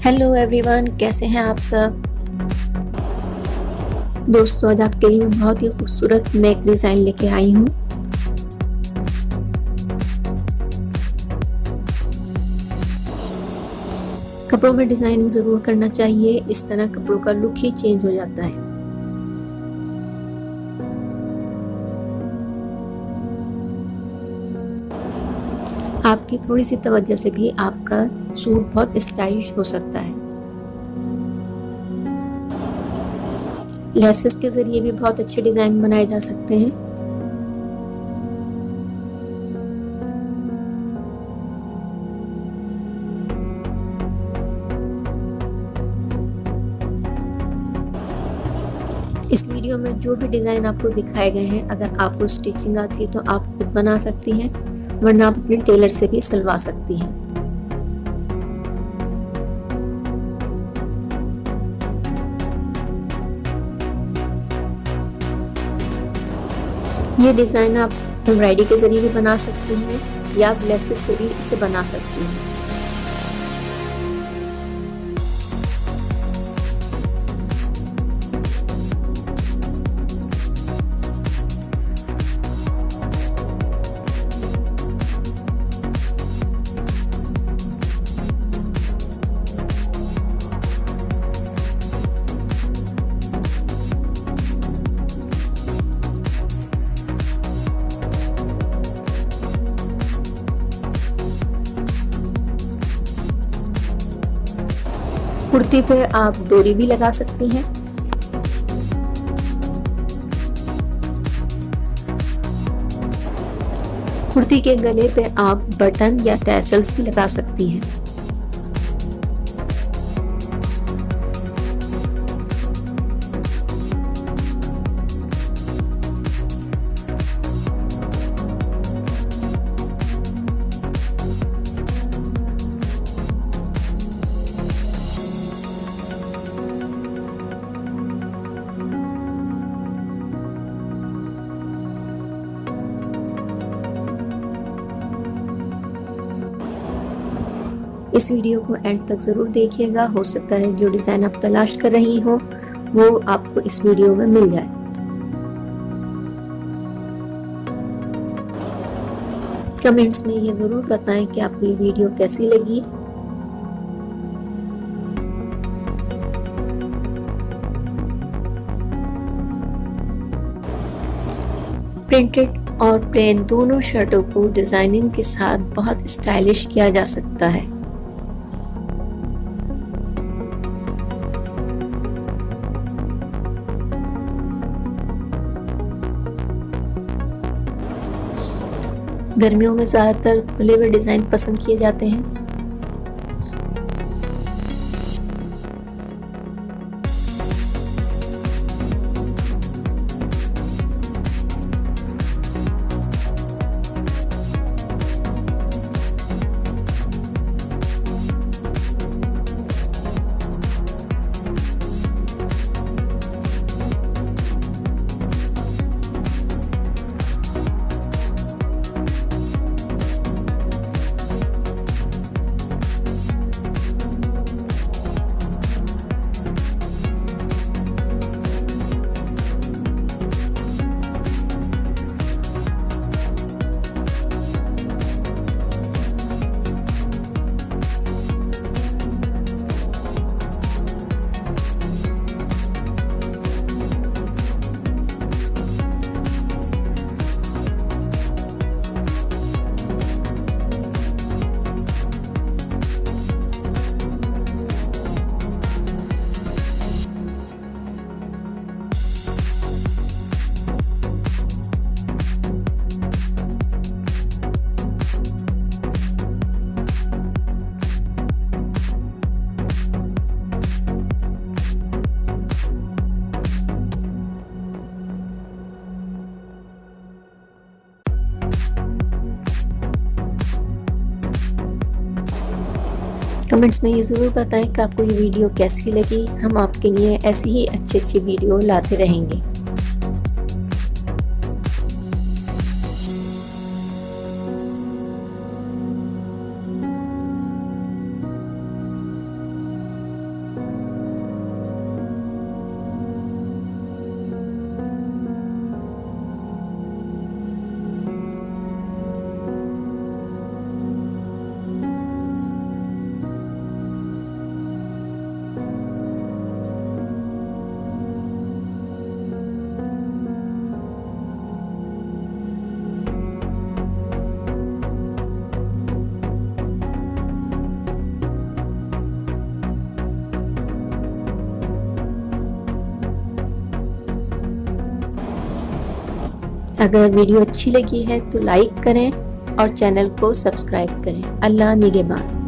Hello everyone, कैसे हैं आप सब। दोस्तों, आज आपके लिए मैं बहुत ही खूबसूरत नेक डिज़ाइन लेके आई हूँ। कपड़ों में डिज़ाइनिंग ज़रूर करना चाहिए, इस तरह कपड़ों का लुक ही चेंज हो जाता है। आपकी थोड़ी सी तवज्जो से भी आपका सूट बहुत स्टाइलिश हो सकता है। लेसेस के ज़रिए भी बहुत अच्छे डिज़ाइन बनाए जा सकते हैं। इस वीडियो में जो भी डिज़ाइन आपको दिखाए गए हैं, अगर आपको स्टिचिंग आती है तो आप खुद बना सकती हैं, वरना आप अपने टेलर से भी सिलवा सकती हैं। ये डिज़ाइन आप एम्ब्रॉयडरी के ज़रिए भी बना सकती हैं या आप लेसेस से भी इसे बना सकती हैं। कुर्ती पे आप डोरी भी लगा सकती हैं। कुर्ती के गले पे आप बटन या टैसल्स भी लगा सकती हैं। इस वीडियो को एंड तक ज़रूर देखिएगा, हो सकता है जो डिज़ाइन आप तलाश कर रही हो वो आपको इस वीडियो में मिल जाए। कमेंट्स में ये ज़रूर बताएं कि आपको ये वीडियो कैसी लगी। प्रिंटेड और प्लेन दोनों शर्टों को डिज़ाइनिंग के साथ बहुत स्टाइलिश किया जा सकता है। गर्मियों में ज़्यादातर खुले हुए डिज़ाइन पसंद किए जाते हैं। कमेंट्स में ये ज़रूर बताएं कि आपको ये वीडियो कैसी लगी। हम आपके लिए ऐसी ही अच्छी वीडियो लाते रहेंगे। अगर वीडियो अच्छी लगी है तो लाइक करें और चैनल को सब्सक्राइब करें। अल्लाह निगहबान।